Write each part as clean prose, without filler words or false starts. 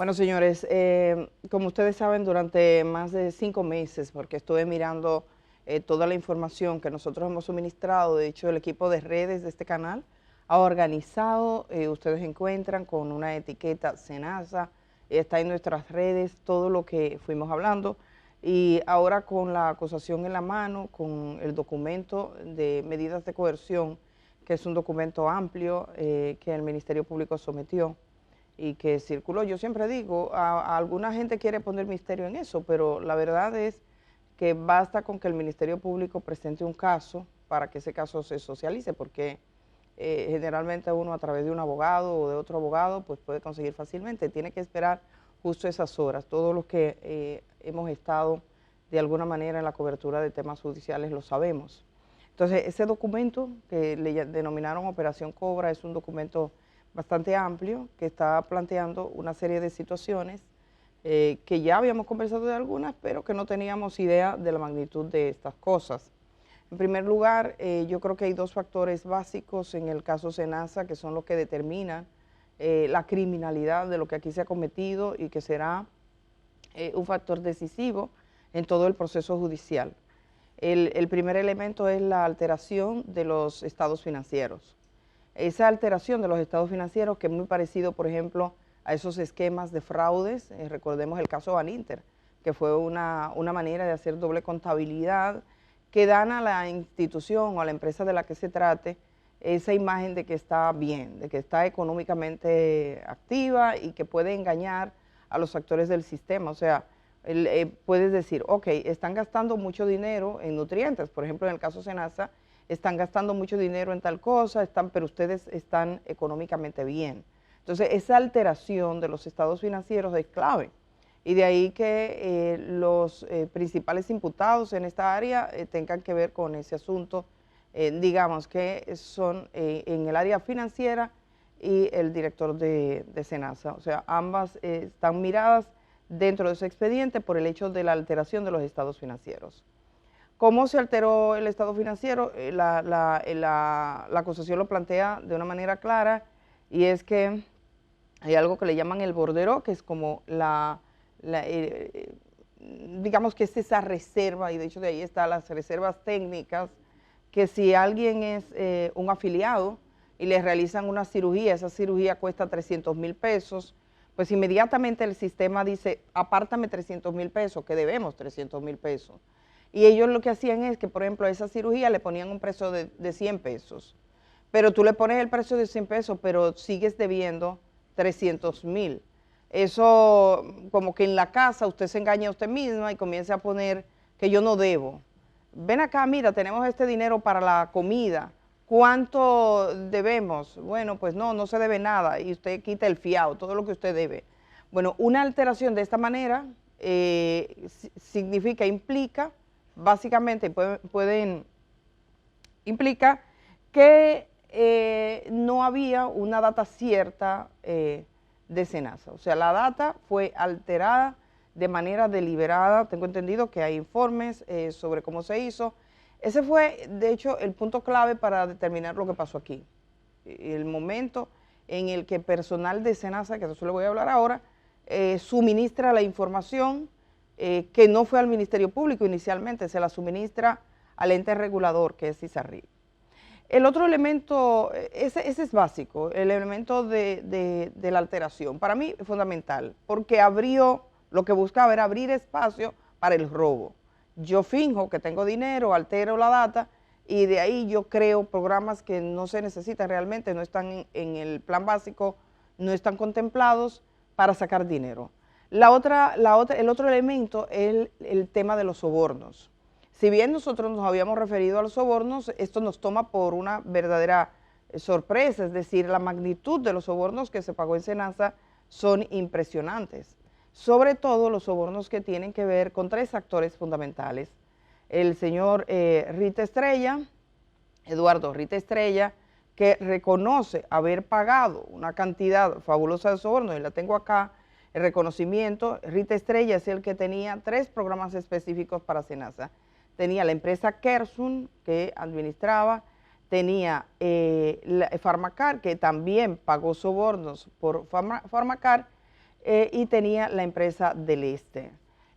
Bueno, señores, como ustedes saben, durante más de 5 meses, porque estuve mirando toda la información que nosotros hemos suministrado, de hecho el equipo de redes de este canal ha organizado, ustedes encuentran con una etiqueta Senasa, está en nuestras redes todo lo que fuimos hablando, y ahora con la acusación en la mano, con el documento de medidas de coerción, que es un documento amplio que el Ministerio Público sometió y que circuló. Yo siempre digo, a alguna gente quiere poner misterio en eso, pero la verdad es que basta con que el Ministerio Público presente un caso para que ese caso se socialice, porque generalmente uno a través de un abogado o de otro abogado pues puede conseguir fácilmente. Tiene que esperar justo esas horas. Todos los que hemos estado de alguna manera en la cobertura de temas judiciales lo sabemos. Entonces, ese documento que le denominaron Operación Cobra es un documento bastante amplio que está planteando una serie de situaciones que ya habíamos conversado de algunas, pero que no teníamos idea de la magnitud de estas cosas. En primer lugar, yo creo que hay dos factores básicos en el caso Senasa que son los que determinan la criminalidad de lo que aquí se ha cometido y que será un factor decisivo en todo el proceso judicial. El primer elemento es la alteración de los estados financieros. Esa alteración de los estados financieros que es muy parecido, por ejemplo, a esos esquemas de fraudes, recordemos el caso Baninter, que fue una manera de hacer doble contabilidad que dan a la institución o a la empresa de la que se trate esa imagen de que está bien, de que está económicamente activa y que puede engañar a los actores del sistema. O sea, puedes decir, ok, están gastando mucho dinero en nutrientes, por ejemplo, en el caso Senasa, están gastando mucho dinero en tal cosa, pero ustedes están económicamente bien. Entonces, esa alteración de los estados financieros es clave. Y de ahí que los principales imputados en esta área tengan que ver con ese asunto, digamos que son en el área financiera y el director de Senasa. O sea, ambas están miradas dentro de ese expediente por el hecho de la alteración de los estados financieros. ¿Cómo se alteró el estado financiero? La acusación lo plantea de una manera clara, y es que hay algo que le llaman el bordero, que es como digamos que es esa reserva, y de hecho de ahí están las reservas técnicas, que si alguien es un afiliado y le realizan una cirugía, esa cirugía cuesta 300,000 pesos, pues inmediatamente el sistema dice, apártame 300,000 pesos, que debemos 300,000 pesos. Y ellos lo que hacían es que, por ejemplo, a esa cirugía le ponían un precio de 100 pesos. Pero tú le pones el precio de 100 pesos, pero sigues debiendo 300,000. Eso, como que en la casa usted se engaña a usted misma y comienza a poner que yo no debo. Ven acá, mira, tenemos este dinero para la comida. ¿Cuánto debemos? Bueno, pues no se debe nada y usted quita el fiado, todo lo que usted debe. Bueno, una alteración de esta manera implica, básicamente implica que no había una data cierta de Senasa. O sea, la data fue alterada de manera deliberada. Tengo entendido que hay informes sobre cómo se hizo. Ese fue, de hecho, el punto clave para determinar lo que pasó aquí. El momento en el que personal de Senasa, que de eso le voy a hablar ahora, suministra la información que no fue al Ministerio Público inicialmente, se la suministra al ente regulador, que es ISARRI. El otro elemento, ese es básico, el elemento de la alteración, para mí es fundamental, porque lo que buscaba era abrir espacio para el robo. Yo finjo que tengo dinero, altero la data, y de ahí yo creo programas que no se necesitan realmente, no están en el plan básico, no están contemplados para sacar dinero. El otro elemento es el tema de los sobornos. Si bien nosotros nos habíamos referido a los sobornos, esto nos toma por una verdadera sorpresa, es decir, la magnitud de los sobornos que se pagó en Senasa son impresionantes. Sobre todo los sobornos que tienen que ver con tres actores fundamentales. El señor Eduardo Rita Estrella, que reconoce haber pagado una cantidad fabulosa de sobornos, y la tengo acá, el reconocimiento. Rita Estrella es el que tenía 3 programas específicos para Senasa. Tenía la empresa Kersun, que administraba, tenía Farmacar, que también pagó sobornos por Farmacar, y tenía la empresa del Este.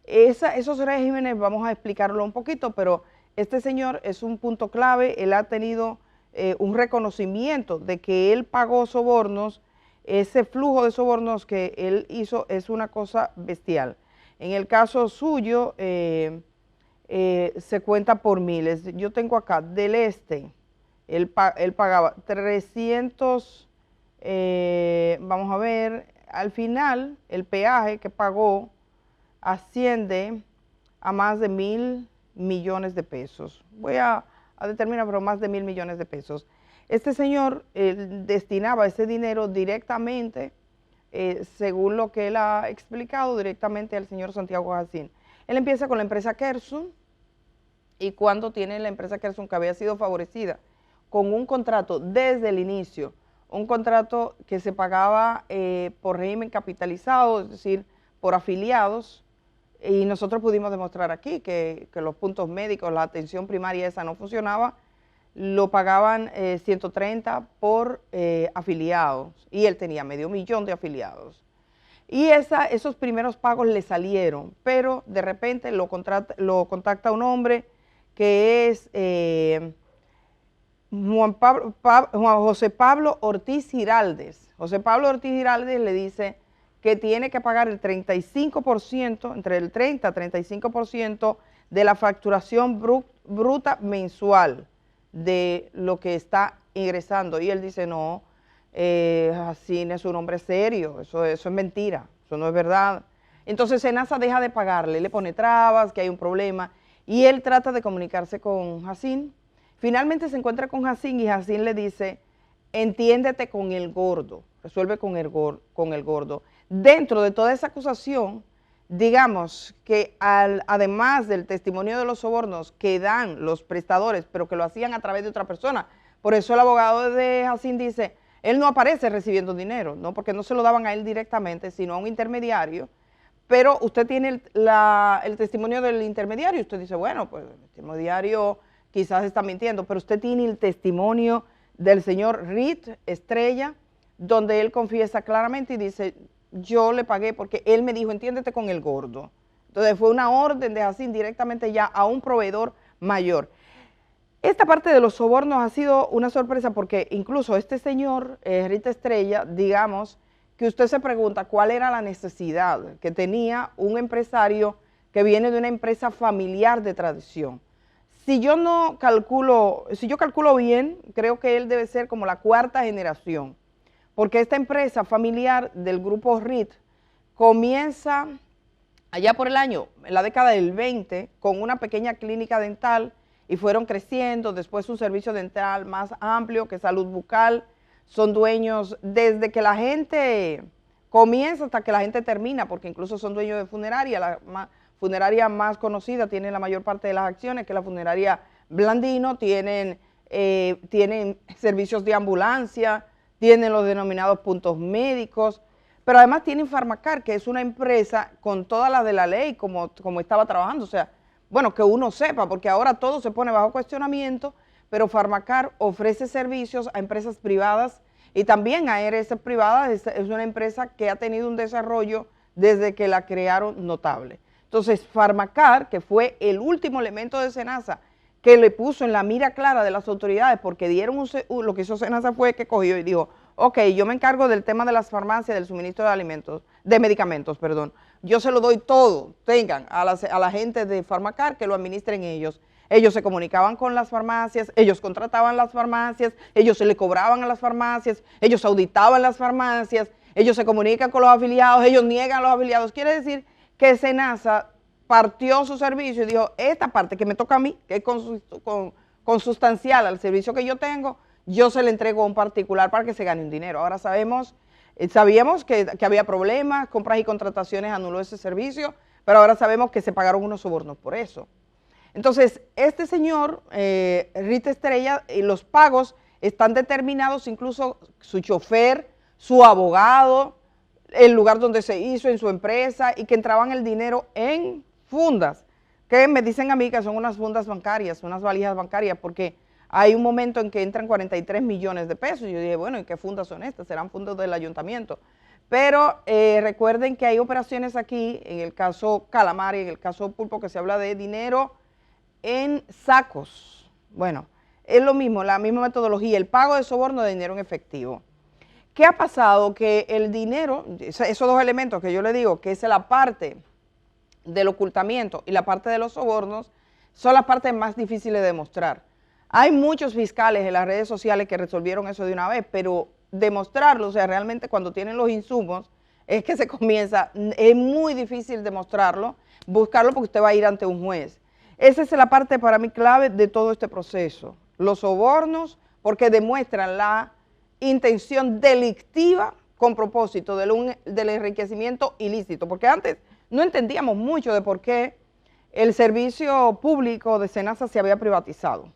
Esos regímenes vamos a explicarlo un poquito, pero este señor es un punto clave. Él ha tenido un reconocimiento de que él pagó sobornos. Ese flujo de sobornos que él hizo es una cosa bestial. En el caso suyo se cuenta por miles. Yo tengo acá del Este, él pagaba 300, vamos a ver, al final el peaje que pagó asciende a más de 1.000 millones de pesos. Voy a determinar, pero más de 1.000 millones de pesos. Este señor destinaba ese dinero directamente, según lo que él ha explicado, directamente al señor Santiago Jacín. Él empieza con la empresa Kersun, y cuando tiene la empresa Kersun, que había sido favorecida con un contrato desde el inicio, un contrato que se pagaba por régimen capitalizado, es decir, por afiliados, y nosotros pudimos demostrar aquí que los puntos médicos, la atención primaria esa no funcionaba, lo pagaban 130 por afiliados, y él tenía 500.000 de afiliados. Y esos primeros pagos le salieron, pero de repente lo contacta un hombre que es Juan José Pablo Ortiz Giraldez. José Pablo Ortiz Giraldez le dice que tiene que pagar el 35%, entre el 30 y 35% de la facturación bruta mensual de lo que está ingresando. Y él dice, no, Jacín es un hombre serio, eso es mentira, eso no es verdad. Entonces Senasa deja de pagarle, le pone trabas, que hay un problema, y él trata de comunicarse con Jacín. Finalmente se encuentra con Jacín y Jacín le dice, entiéndete con el gordo, resuelve con el gordo. Dentro de toda esa acusación, digamos que además del testimonio de los sobornos que dan los prestadores, pero que lo hacían a través de otra persona, por eso el abogado de Jacín dice, él no aparece recibiendo dinero, ¿no? Porque no se lo daban a él directamente, sino a un intermediario, pero usted tiene el testimonio del intermediario, y usted dice, bueno, pues el intermediario quizás está mintiendo, pero usted tiene el testimonio del señor Rit Estrella, donde él confiesa claramente y dice, yo le pagué porque él me dijo, entiéndete con el gordo. Entonces fue una orden de Jacín directamente ya a un proveedor mayor. Esta parte de los sobornos ha sido una sorpresa porque incluso este señor, Rita Estrella, digamos, que usted se pregunta cuál era la necesidad que tenía un empresario que viene de una empresa familiar de tradición. Si yo calculo bien, creo que él debe ser como la 4ª generación, porque esta empresa familiar del grupo RIT comienza allá por en la década del 20, con una pequeña clínica dental, y fueron creciendo, después un servicio dental más amplio que Salud Bucal. Son dueños desde que la gente comienza hasta que la gente termina, porque incluso son dueños de funeraria. La funeraria más conocida tiene la mayor parte de las acciones, que es la funeraria Blandino. Tienen servicios de ambulancia, tienen los denominados puntos médicos, pero además tienen Farmacar, que es una empresa con todas las de la ley, como estaba trabajando. O sea, bueno, que uno sepa, porque ahora todo se pone bajo cuestionamiento, pero Farmacar ofrece servicios a empresas privadas y también a ARS privadas. Es una empresa que ha tenido un desarrollo desde que la crearon notable. Entonces, Farmacar, que fue el último elemento de Senasa que le puso en la mira clara de las autoridades, porque dieron lo que hizo Senasa fue que cogió y dijo, ok, yo me encargo del tema de las farmacias, del suministro de medicamentos, perdón. Yo se lo doy todo, tengan a la gente de Farmacar que lo administren ellos. Ellos se comunicaban con las farmacias, ellos contrataban las farmacias, ellos se le cobraban a las farmacias, ellos auditaban las farmacias, ellos se comunican con los afiliados, ellos niegan a los afiliados. Quiere decir que Senasa partió su servicio y dijo, esta parte que me toca a mí, que es consustancial al servicio que yo tengo, yo se le entrego a un particular para que se gane un dinero. Ahora sabíamos que había problemas, compras y contrataciones anuló ese servicio, pero ahora sabemos que se pagaron unos sobornos por eso. Entonces, este señor, Rita Estrella, los pagos están determinados, incluso su chofer, su abogado, el lugar donde se hizo, en su empresa, y que entraban el dinero en fundas, que me dicen a mí que son unas fundas bancarias, unas valijas bancarias, porque hay un momento en que entran 43 millones de pesos. Y yo dije, bueno, ¿y qué fundas son estas? Serán fundas del ayuntamiento. Pero recuerden que hay operaciones aquí, en el caso Calamar y en el caso Pulpo, que se habla de dinero en sacos. Bueno, es lo mismo, la misma metodología, el pago de soborno de dinero en efectivo. ¿Qué ha pasado? Que el dinero, esos dos elementos que yo le digo, que es la parte del ocultamiento y la parte de los sobornos, son las partes más difíciles de demostrar. Hay muchos fiscales en las redes sociales que resolvieron eso de una vez, pero demostrarlo, o sea, realmente cuando tienen los insumos, es que se comienza, es muy difícil demostrarlo, buscarlo porque usted va a ir ante un juez. Esa es la parte para mí clave de todo este proceso. Los sobornos, porque demuestran la intención delictiva con propósito del enriquecimiento ilícito, porque antes no entendíamos mucho de por qué el servicio público de SENASA se había privatizado.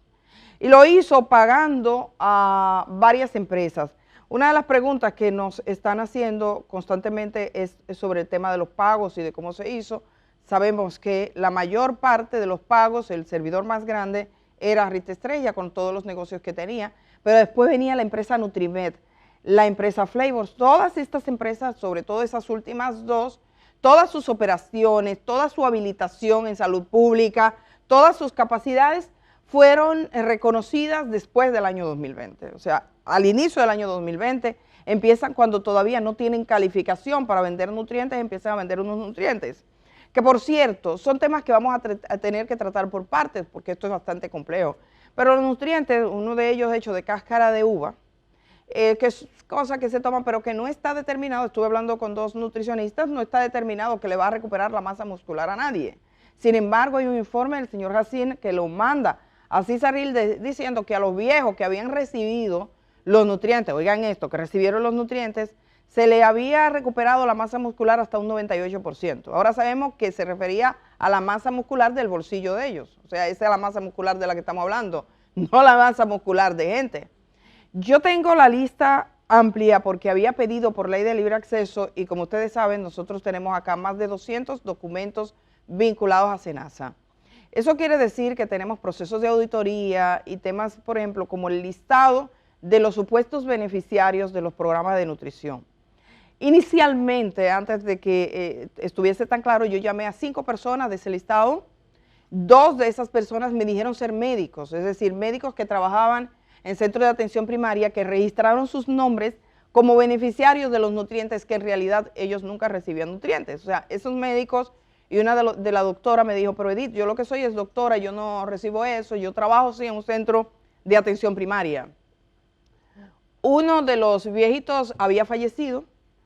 Y lo hizo pagando a varias empresas. Una de las preguntas que nos están haciendo constantemente es sobre el tema de los pagos y de cómo se hizo. Sabemos que la mayor parte de los pagos, el servidor más grande era Rita Estrella con todos los negocios que tenía, pero después venía la empresa Nutrimed, la empresa Flavors, todas estas empresas, sobre todo esas últimas dos, todas sus operaciones, toda su habilitación en salud pública, todas sus capacidades fueron reconocidas después del año 2020. O sea, al inicio del año 2020 empiezan cuando todavía no tienen calificación para vender nutrientes, empiezan a vender unos nutrientes. Que por cierto, son temas que vamos a tener que tratar por partes, porque esto es bastante complejo. Pero los nutrientes, uno de ellos hecho de cáscara de uva, que es cosa que se toma, pero que no está determinado, estuve hablando con dos nutricionistas, no está determinado que le va a recuperar la masa muscular a nadie. Sin embargo, hay un informe del señor Jacín que lo manda a CISARIL diciendo que a los viejos que habían recibido los nutrientes, oigan esto, que recibieron los nutrientes, se le había recuperado la masa muscular hasta un 98%. Ahora sabemos que se refería a la masa muscular del bolsillo de ellos. O sea, esa es la masa muscular de la que estamos hablando, no la masa muscular de gente. Yo tengo la lista amplia porque había pedido por ley de libre acceso y como ustedes saben, nosotros tenemos acá más de 200 documentos vinculados a SENASA. Eso quiere decir que tenemos procesos de auditoría y temas, por ejemplo, como el listado de los supuestos beneficiarios de los programas de nutrición. Inicialmente, antes de que estuviese tan claro, yo llamé a 5 personas de ese listado. 2 de esas personas me dijeron ser médicos, es decir, médicos que trabajaban en centros de atención primaria, que registraron sus nombres como beneficiarios de los nutrientes, que en realidad ellos nunca recibían nutrientes. O sea, esos médicos, y una de la doctora me dijo, pero Edith, yo lo que soy es doctora, yo no recibo eso, yo trabajo sí en un centro de atención primaria. Uno de los viejitos había fallecido,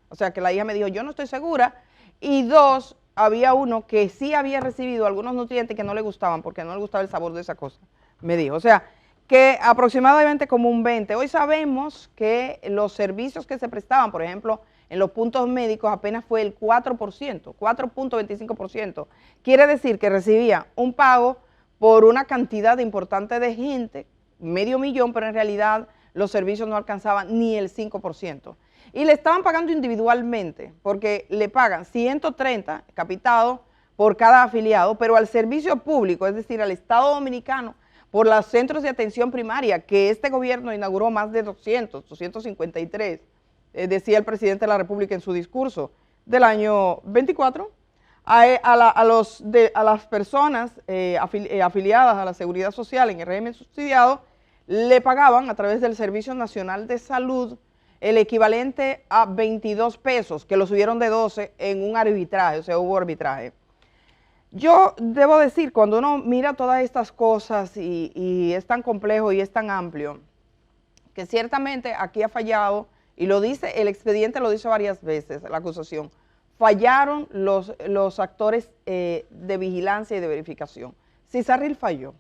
o sea que la hija me dijo, yo no estoy segura, y 2, había uno que sí había recibido algunos nutrientes que no le gustaban, porque no le gustaba el sabor de esa cosa, me dijo. O sea, que aproximadamente como un 20. Hoy sabemos que los servicios que se prestaban, por ejemplo, en los puntos médicos apenas fue el 4%, 4.25%. Quiere decir que recibía un pago por una cantidad importante de gente, medio millón, pero en realidad los servicios no alcanzaban ni el 5%. Y le estaban pagando individualmente, porque le pagan 130 capitado por cada afiliado, pero al servicio público, es decir, al Estado Dominicano, por los centros de atención primaria, que este gobierno inauguró más de 253, decía el presidente de la República en su discurso del año 24, a las personas afiliadas a la Seguridad Social en el régimen subsidiado, le pagaban a través del Servicio Nacional de Salud el equivalente a 22 pesos, que lo subieron de 12 en un arbitraje, o sea, hubo arbitraje. Yo debo decir, cuando uno mira todas estas cosas y es tan complejo y es tan amplio, que ciertamente aquí ha fallado, y lo dice, el expediente lo dice varias veces, la acusación, fallaron los actores de vigilancia y de verificación. CISARIL falló,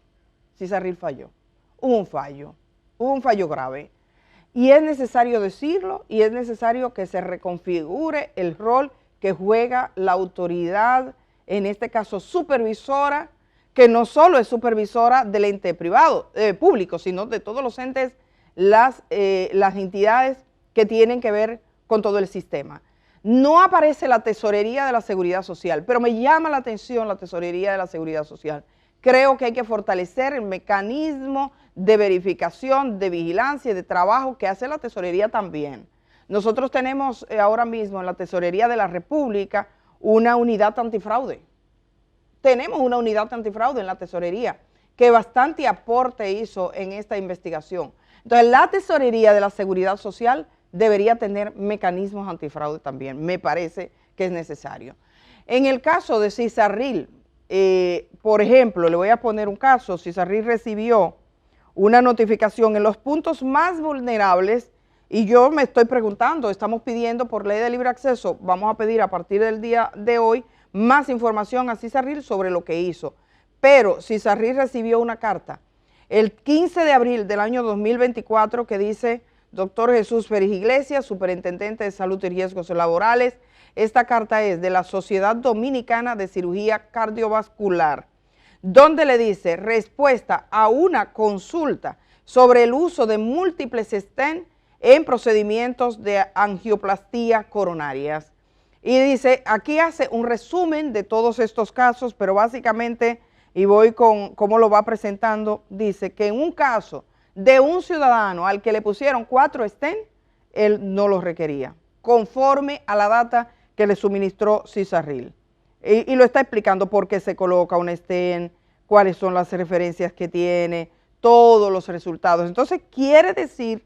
hubo un fallo grave. Y es necesario decirlo y es necesario que se reconfigure el rol que juega la autoridad, en este caso supervisora, que no solo es supervisora del ente privado, público, sino de todos los entes, las entidades que tienen que ver con todo el sistema. No aparece la tesorería de la Seguridad Social, pero me llama la atención la tesorería de la Seguridad Social. Creo que hay que fortalecer el mecanismo de verificación, de vigilancia y de trabajo que hace la tesorería también. Nosotros tenemos ahora mismo en la Tesorería de la República una unidad antifraude. Tenemos una unidad antifraude en la Tesorería que bastante aporte hizo en esta investigación. Entonces, la Tesorería de la Seguridad Social debería tener mecanismos antifraude también. Me parece que es necesario. En el caso de Cisarril, por ejemplo, le voy a poner un caso. Cisarril recibió una notificación en los puntos más vulnerables y yo me estoy preguntando, estamos pidiendo por ley de libre acceso, vamos a pedir a partir del día de hoy más información a Cisarril sobre lo que hizo. Pero Cisarril recibió una carta el 15 de abril del año 2024 que dice: Doctor Jesús Félix Iglesias, Superintendente de Salud y Riesgos Laborales. Esta carta es de la Sociedad Dominicana de Cirugía Cardiovascular, donde le dice: respuesta a una consulta sobre el uso de múltiples stents en procedimientos de angioplastía coronarias. Y dice, aquí hace un resumen de todos estos casos, pero básicamente, y voy con cómo lo va presentando, dice que en un caso de un ciudadano al que le pusieron 4 stents, él no los requería, conforme a la data que le suministró Cisarril. Y lo está explicando por qué se coloca un stent, cuáles son las referencias que tiene, todos los resultados. Entonces quiere decir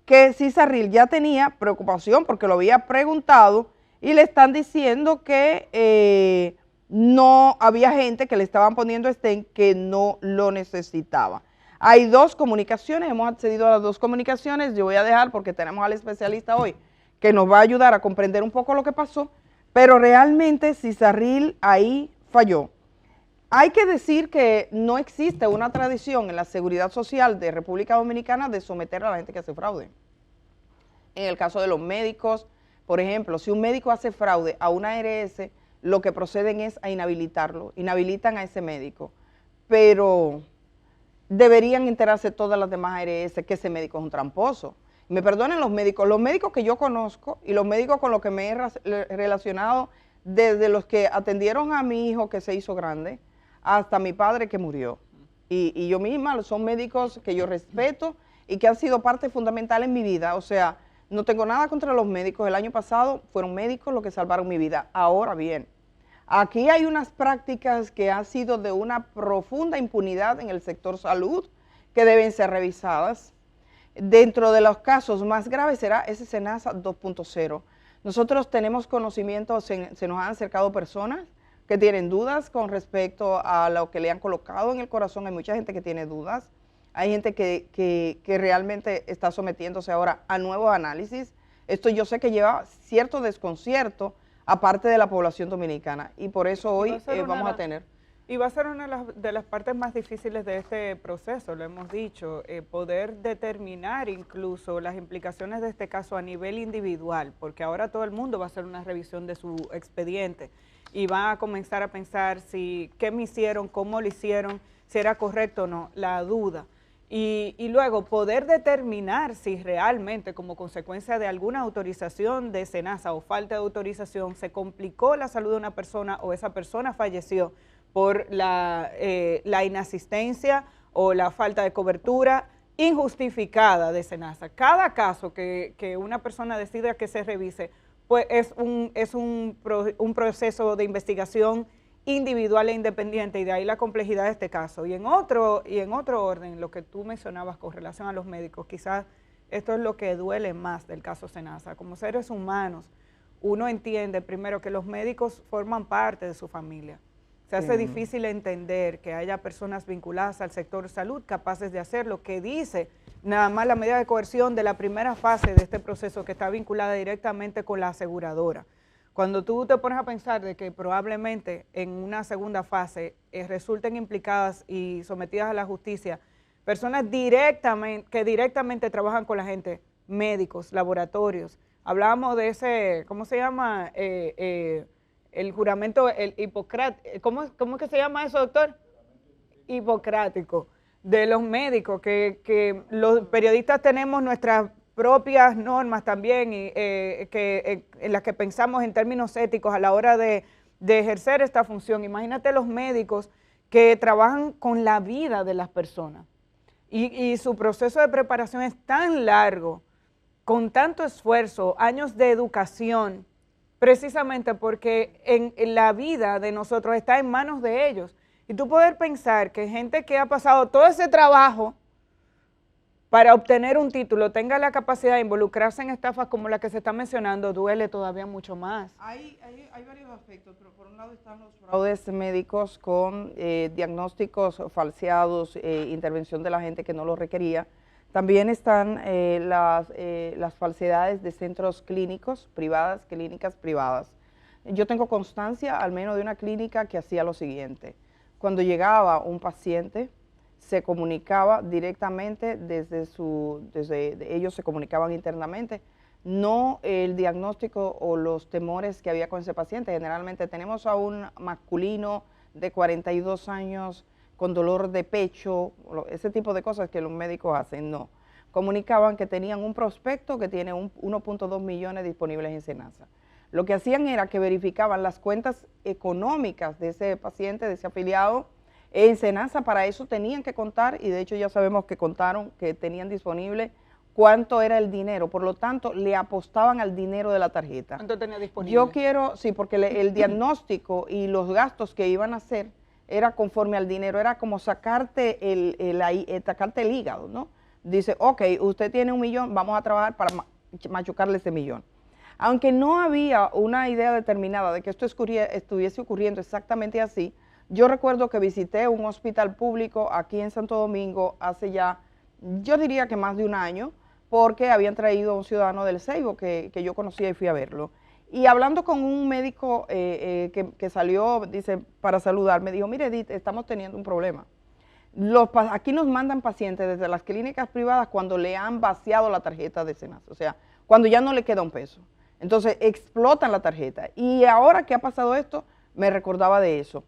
que Cisarril ya tenía preocupación porque lo había preguntado y le están diciendo que no había gente que le estaban poniendo stent que no lo necesitaba. Hay 2 comunicaciones, hemos accedido a las 2 comunicaciones. Yo voy a dejar porque tenemos al especialista hoy que nos va a ayudar a comprender un poco lo que pasó, pero realmente Cisarril ahí falló. Hay que decir que no existe una tradición en la seguridad social de República Dominicana de someter a la gente que hace fraude. En el caso de los médicos, por ejemplo, si un médico hace fraude a una ARS, lo que proceden es a inhabilitarlo, inhabilitan a ese médico, pero deberían enterarse todas las demás ARS que ese médico es un tramposo. Me perdonen los médicos que yo conozco y los médicos con los que me he relacionado, desde los que atendieron a mi hijo que se hizo grande, hasta mi padre que murió. Y yo misma, son médicos que yo respeto y que han sido parte fundamental en mi vida. O sea, no tengo nada contra los médicos. El año pasado fueron médicos los que salvaron mi vida. Ahora bien, aquí hay unas prácticas que han sido de una profunda impunidad en el sector salud que deben ser revisadas. Dentro de los casos más graves será ese SENASA 2.0. Nosotros tenemos conocimiento, se nos han acercado personas que tienen dudas con respecto a lo que le han colocado en el corazón. Hay mucha gente que tiene dudas, hay gente que realmente está sometiéndose ahora a nuevos análisis. Esto yo sé que lleva cierto desconcierto aparte de la población dominicana y por eso hoy vamos a tener. Y va a ser una de las partes más difíciles de este proceso, lo hemos dicho, poder determinar incluso las implicaciones de este caso a nivel individual, porque ahora todo el mundo va a hacer una revisión de su expediente y va a comenzar a pensar qué me hicieron, cómo lo hicieron, si era correcto o no, la duda. Y luego poder determinar si realmente como consecuencia de alguna autorización de SENASA o falta de autorización se complicó la salud de una persona o esa persona falleció por la inasistencia o la falta de cobertura injustificada de SENASA. Cada caso que una persona decida que se revise, pues es un proceso de investigación individual e independiente, y de ahí la complejidad de este caso. Y en otro orden, lo que tú mencionabas con relación a los médicos, quizás esto es lo que duele más del caso SENASA. Como seres humanos, uno entiende primero que los médicos forman parte de su familia. Se hace difícil entender que haya personas vinculadas al sector salud capaces de hacer lo que dice nada más la medida de coerción de la primera fase de este proceso, que está vinculada directamente con la aseguradora. Cuando tú te pones a pensar de que probablemente en una segunda fase resulten implicadas y sometidas a la justicia personas que directamente trabajan con la gente, médicos, laboratorios. Hablábamos de ese, ¿cómo se llama? El juramento, el hipocrático. ¿Cómo que se llama eso, doctor? Hipocrático. De los médicos, que los periodistas tenemos nuestras propias normas también, en las que pensamos en términos éticos a la hora de ejercer esta función. Imagínate los médicos que trabajan con la vida de las personas y su proceso de preparación es tan largo con tanto esfuerzo, años de educación, precisamente porque en la vida de nosotros está en manos de ellos. Y tú poder pensar que gente que ha pasado todo ese trabajo para obtener un título tenga la capacidad de involucrarse en estafas como la que se está mencionando, duele todavía mucho más. Hay varios aspectos, pero por un lado están los fraudes médicos con diagnósticos falseados, intervención de la gente que no lo requería. También están las falsedades de centros clínicas privadas. Yo tengo constancia al menos de una clínica que hacía lo siguiente. Cuando llegaba un paciente, se comunicaba directamente ellos se comunicaban internamente, no el diagnóstico o los temores que había con ese paciente. Generalmente tenemos a un masculino de 42 años con dolor de pecho, ese tipo de cosas que los médicos hacen, no. Comunicaban que tenían un prospecto que tiene 1.2 millones disponibles en Senasa. Lo que hacían era que verificaban las cuentas económicas de ese paciente, de ese afiliado. En Senasa para eso tenían que contar, y de hecho ya sabemos que contaron que tenían disponible cuánto era el dinero, por lo tanto le apostaban al dinero de la tarjeta. ¿Cuánto tenía disponible? Yo quiero, sí, porque el diagnóstico y los gastos que iban a hacer era conforme al dinero, era como sacarte sacarte el hígado, ¿no? Dice, ok, usted tiene 1 millón, vamos a trabajar para machucarle ese millón. Aunque no había una idea determinada de que esto estuviese ocurriendo exactamente así, yo recuerdo que visité un hospital público aquí en Santo Domingo hace ya, yo diría que más de un año, porque habían traído a un ciudadano del Ceibo que yo conocía y fui a verlo. Y hablando con un médico que salió, dice, para saludar, me dijo, mire Edith, estamos teniendo un problema. Aquí nos mandan pacientes desde las clínicas privadas cuando le han vaciado la tarjeta de Senasa, o sea, cuando ya no le queda un peso. Entonces explotan la tarjeta. Y ahora que ha pasado esto, me recordaba de eso.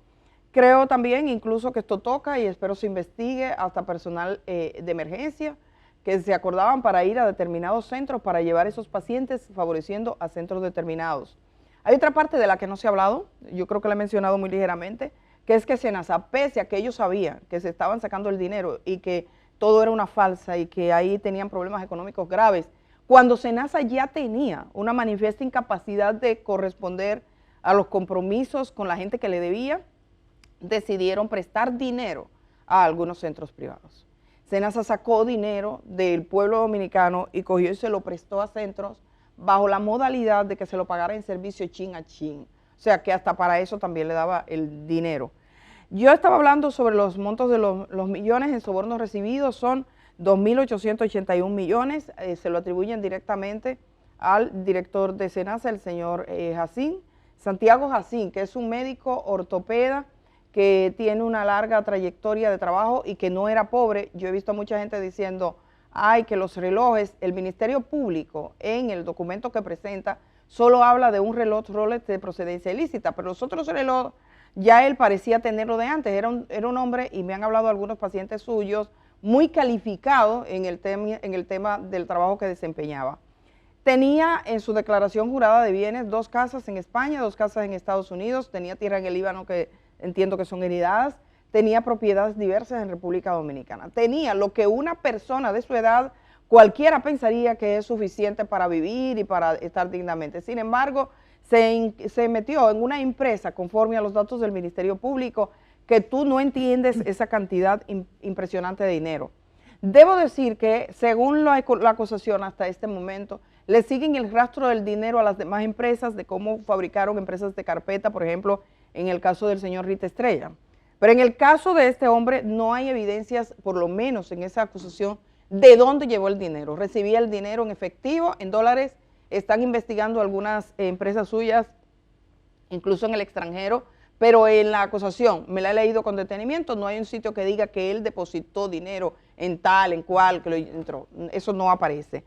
Creo también incluso que esto toca, y espero se investigue, hasta personal de emergencia, que se acordaban para ir a determinados centros para llevar esos pacientes, favoreciendo a centros determinados. Hay otra parte de la que no se ha hablado, yo creo que la he mencionado muy ligeramente, que es que Senasa, pese a que ellos sabían que se estaban sacando el dinero y que todo era una falsa y que ahí tenían problemas económicos graves, cuando Senasa ya tenía una manifiesta incapacidad de corresponder a los compromisos con la gente que le debía, decidieron prestar dinero a algunos centros privados. Senasa sacó dinero del pueblo dominicano y cogió y se lo prestó a centros bajo la modalidad de que se lo pagara en servicio chin a chin. O sea que hasta para eso también le daba el dinero. Yo estaba hablando sobre los montos de los millones en sobornos recibidos, son 2.881 millones, se lo atribuyen directamente al director de Senasa, el señor Jacín, Santiago Jacín, que es un médico ortopeda que tiene una larga trayectoria de trabajo y que no era pobre. Yo he visto a mucha gente diciendo, ay, que los relojes, el Ministerio Público en el documento que presenta solo habla de un reloj Rolex de procedencia ilícita, pero los otros relojes ya él parecía tenerlo de antes, era un hombre, y me han hablado algunos pacientes suyos, muy calificado en el tema del trabajo que desempeñaba. Tenía en su declaración jurada de bienes 2 casas en España, 2 casas en Estados Unidos, tenía tierra en el Líbano que entiendo que son heredadas, tenía propiedades diversas en República Dominicana. Tenía lo que una persona de su edad, cualquiera pensaría que es suficiente para vivir y para estar dignamente. Sin embargo, se metió en una empresa conforme a los datos del Ministerio Público que tú no entiendes esa cantidad impresionante de dinero. Debo decir que según la acusación hasta este momento, le siguen el rastro del dinero a las demás empresas de cómo fabricaron empresas de carpeta, por ejemplo, en el caso del señor Rita Estrella. Pero en el caso de este hombre no hay evidencias, por lo menos en esa acusación, de dónde llevó el dinero. Recibía el dinero en efectivo, en dólares. Están investigando algunas empresas suyas, incluso en el extranjero, pero en la acusación, me la he leído con detenimiento, no hay un sitio que diga que él depositó dinero en tal, en cual, que lo entró. Eso no aparece.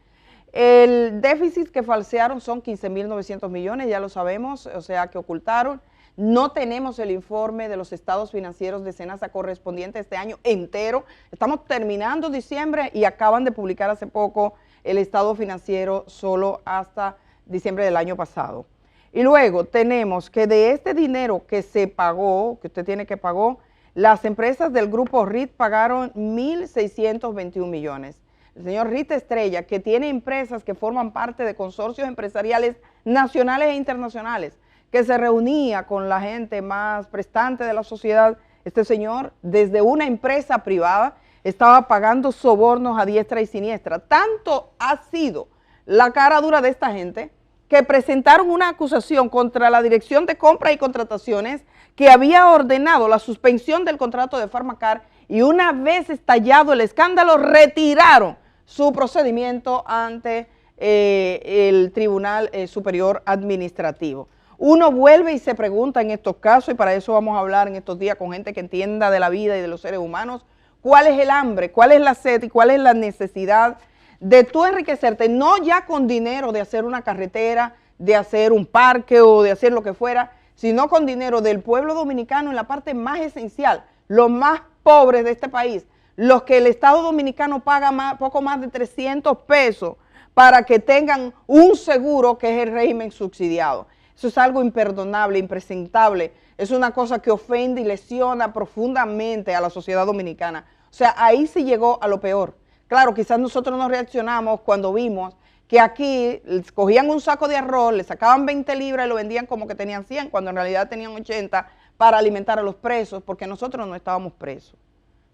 El déficit que falsearon son 15.900 millones, ya lo sabemos, o sea que ocultaron. No tenemos el informe de los estados financieros de Senasa correspondiente a este año entero. Estamos terminando diciembre y acaban de publicar hace poco el estado financiero solo hasta diciembre del año pasado. Y luego tenemos que de este dinero que se pagó, que usted tiene que pagar, las empresas del grupo RIT pagaron 1.621 millones. el señor Rita Estrella, que tiene empresas que forman parte de consorcios empresariales nacionales e internacionales, que se reunía con la gente más prestante de la sociedad, este señor, desde una empresa privada, estaba pagando sobornos a diestra y siniestra. Tanto ha sido la cara dura de esta gente que presentaron una acusación contra la Dirección de Compras y Contrataciones que había ordenado la suspensión del contrato de Pharmacar, y una vez estallado el escándalo retiraron su procedimiento ante el Tribunal Superior Administrativo. Uno vuelve y se pregunta en estos casos, y para eso vamos a hablar en estos días con gente que entienda de la vida y de los seres humanos, cuál es el hambre, cuál es la sed y cuál es la necesidad de tú enriquecerte, no ya con dinero de hacer una carretera, de hacer un parque o de hacer lo que fuera, sino con dinero del pueblo dominicano en la parte más esencial, los más pobres de este país, los que el Estado Dominicano paga poco más de 300 pesos para que tengan un seguro, que es el régimen subsidiado. Eso es algo imperdonable, impresentable, es una cosa que ofende y lesiona profundamente a la sociedad dominicana. O sea, ahí sí llegó a lo peor. Claro, quizás nosotros no reaccionamos cuando vimos que aquí cogían un saco de arroz, le sacaban 20 libras y lo vendían como que tenían 100, cuando en realidad tenían 80 para alimentar a los presos, porque nosotros no estábamos presos.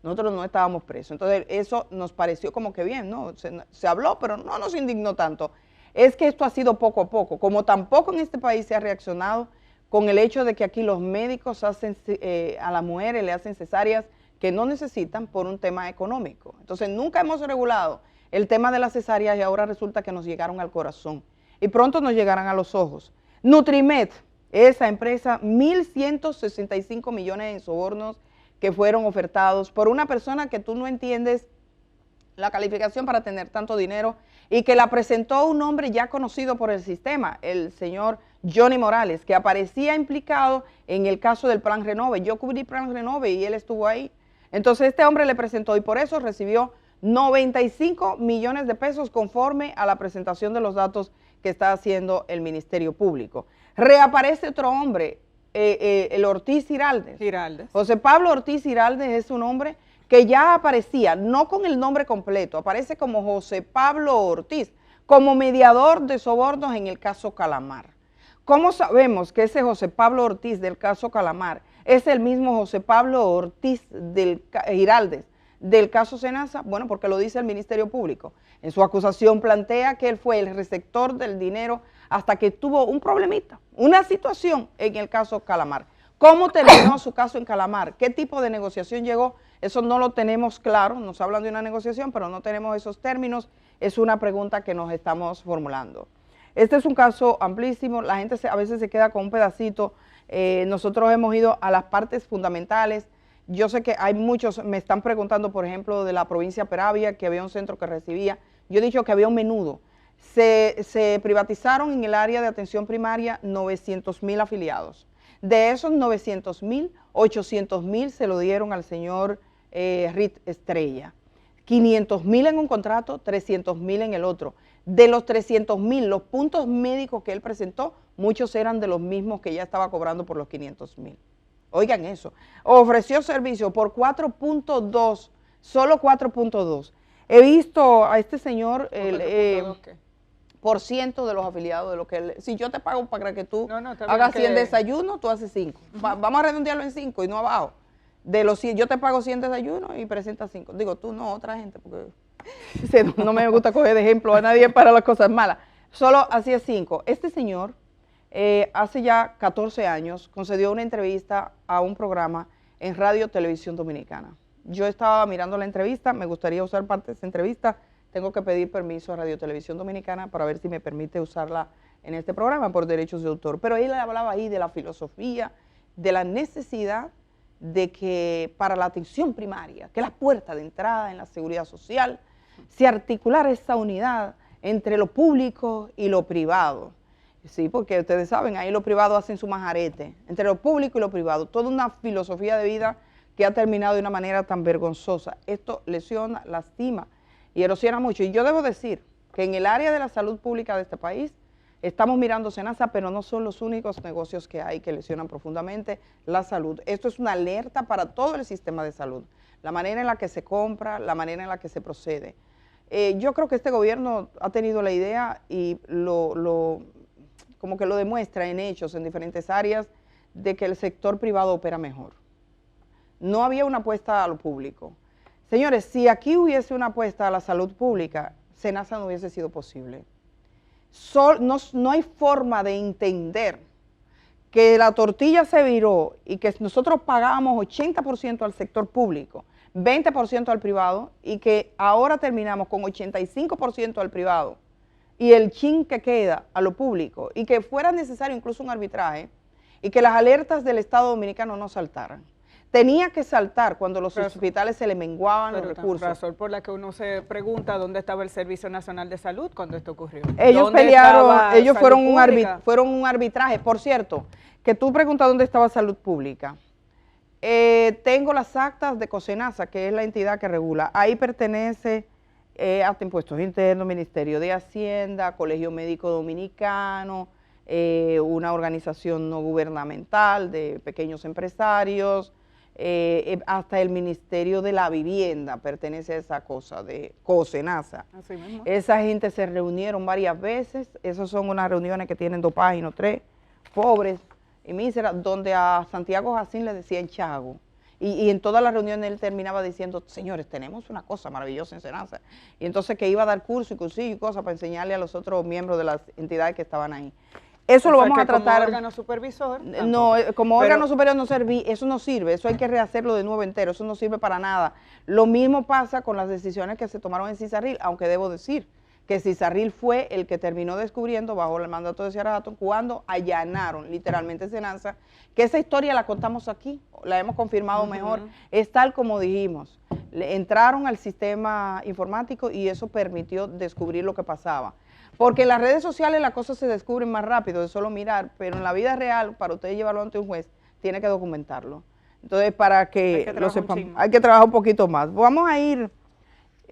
Nosotros no estábamos presos. Entonces, eso nos pareció como que bien, ¿no? Se habló, pero no nos indignó tanto. Es que esto ha sido poco a poco, como tampoco en este país se ha reaccionado con el hecho de que aquí los médicos hacen a las mujeres, le hacen cesáreas que no necesitan por un tema económico. Entonces, nunca hemos regulado el tema de las cesáreas y ahora resulta que nos llegaron al corazón y pronto nos llegarán a los ojos. Nutrimed, esa empresa, 1.165 millones en sobornos que fueron ofertados por una persona que tú no entiendes la calificación para tener tanto dinero y que la presentó un hombre ya conocido por el sistema, el señor Johnny Morales, que aparecía implicado en el caso del Plan Renove. Yo cubrí Plan Renove y él estuvo ahí. Entonces este hombre le presentó y por eso recibió 95 millones de pesos conforme a la presentación de los datos que está haciendo el Ministerio Público. Reaparece otro hombre, el Ortiz Giraldes. José Pablo Ortiz Giraldes es un hombre que ya aparecía, no con el nombre completo, aparece como José Pablo Ortiz, como mediador de sobornos en el caso Calamar. ¿Cómo sabemos que ese José Pablo Ortiz del caso Calamar es el mismo José Pablo Ortiz Giraldes del caso Senasa? Bueno, porque lo dice el Ministerio Público. En su acusación plantea que él fue el receptor del dinero hasta que tuvo un problemita, una situación en el caso Calamar. ¿Cómo terminó su caso en Calamar? ¿Qué tipo de negociación llegó? Eso no lo tenemos claro, nos hablan de una negociación, pero no tenemos esos términos, es una pregunta que nos estamos formulando. Este es un caso amplísimo, la gente a veces se queda con un pedacito, nosotros hemos ido a las partes fundamentales. Yo sé que hay muchos, me están preguntando, por ejemplo, de la provincia Peravia, que había un centro que recibía. Yo he dicho que había un menudo. Se privatizaron en el área de atención primaria 900,000 afiliados. De esos 900,000, 800,000 se lo dieron al señor Rit Estrella. 500,000 en un contrato, 300,000 en el otro. De los 300,000, los puntos médicos que él presentó, muchos eran de los mismos que ya estaba cobrando por los 500,000. Oigan eso, ofreció servicio por 4.2, solo 4.2. He visto a este señor por ciento de los afiliados de lo que él, si yo te pago para que tú hagas 100 desayunos, tú haces 5. Vamos a redondearlo en 5 y no abajo. De los 100, yo te pago 100 desayunos y presentas 5. Digo, tú no, otra gente, porque no me gusta coger de ejemplo a nadie para las cosas malas. Solo hacía 5. Este señor hace ya 14 años concedió una entrevista a un programa en Radio Televisión Dominicana. Yo estaba mirando la entrevista, me gustaría usar parte de esa entrevista, tengo que pedir permiso a Radio Televisión Dominicana para ver si me permite usarla en este programa por derechos de autor. Pero él hablaba ahí de la filosofía, de la necesidad de que para la atención primaria, que es la puerta de entrada en la seguridad social, se articulara esa unidad entre lo público y lo privado. Sí, porque ustedes saben, ahí los privados hacen su majarete, entre lo público y lo privado, toda una filosofía de vida que ha terminado de una manera tan vergonzosa. Esto lesiona, lastima y erosiona mucho. Y yo debo decir que en el área de la salud pública de este país, estamos mirando Senasa, pero no son los únicos negocios que hay que lesionan profundamente la salud. Esto es una alerta para todo el sistema de salud, la manera en la que se compra, la manera en la que se procede. Yo creo que este gobierno ha tenido la idea y como que lo demuestra en hechos en diferentes áreas de que el sector privado opera mejor. No había una apuesta a lo público. Señores, si aquí hubiese una apuesta a la salud pública, SENASA no hubiese sido posible. No hay forma de entender que la tortilla se viró y que nosotros pagábamos 80% al sector público, 20% al privado, y que ahora terminamos con 85% al privado y el chin que queda a lo público, y que fuera necesario incluso un arbitraje, y que las alertas del Estado Dominicano no saltaran. Tenía que saltar cuando los hospitales se le menguaban los recursos. Razón por la que uno se pregunta dónde estaba el Servicio Nacional de Salud cuando esto ocurrió. Ellos pelearon, ellos fueron un arbitraje. Por cierto, que tú preguntas dónde estaba Salud Pública. Tengo las actas de COSENASA, que es la entidad que regula. Ahí pertenece hasta Impuestos Internos, Ministerio de Hacienda, Colegio Médico Dominicano, una organización no gubernamental de pequeños empresarios, hasta el Ministerio de la Vivienda pertenece a esa cosa de COSENASA. Así mismo. Esa gente se reunieron varias veces, esas son unas reuniones que tienen 2 páginas, 3, pobres y míseras, donde a Santiago Jacín le decían Chago. Y en todas las reuniones él terminaba diciendo, señores, tenemos una cosa maravillosa en SENASA. Y entonces que iba a dar curso y cursillo y cosas para enseñarle a los otros miembros de las entidades que estaban ahí. Eso lo vamos a tratar. Como órgano supervisor. No, como órgano superior no serví, eso no sirve, eso hay que rehacerlo de nuevo entero, eso no sirve para nada. Lo mismo pasa con las decisiones que se tomaron en Cisarril, aunque debo decir que Cisarril fue el que terminó descubriendo bajo el mandato de Ciara Hatton cuando allanaron literalmente SENASA, que esa historia la contamos aquí, la hemos confirmado mejor, es tal como dijimos. Entraron al sistema informático y eso permitió descubrir lo que pasaba. Porque en las redes sociales las cosas se descubren más rápido de solo mirar, pero en la vida real, para usted llevarlo ante un juez, tiene que documentarlo. Entonces, para que lo sepamos, hay que trabajar un poquito más. Vamos a ir,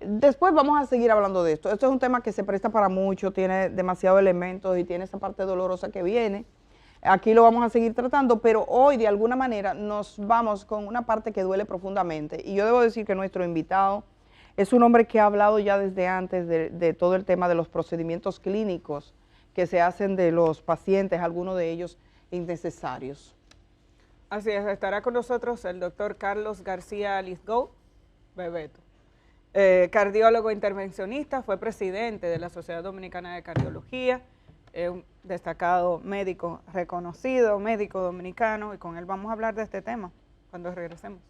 después vamos a seguir hablando de esto. Esto es un tema que se presta para mucho, tiene demasiados elementos y tiene esa parte dolorosa que viene. Aquí lo vamos a seguir tratando, pero hoy de alguna manera nos vamos con una parte que duele profundamente. Y yo debo decir que nuestro invitado es un hombre que ha hablado ya desde antes de todo el tema de los procedimientos clínicos que se hacen de los pacientes, algunos de ellos innecesarios. Así es, estará con nosotros el doctor Carlos García Lisgou, Bebeto. Cardiólogo intervencionista, fue presidente de la Sociedad Dominicana de Cardiología, un destacado médico reconocido, médico dominicano, y con él vamos a hablar de este tema cuando regresemos.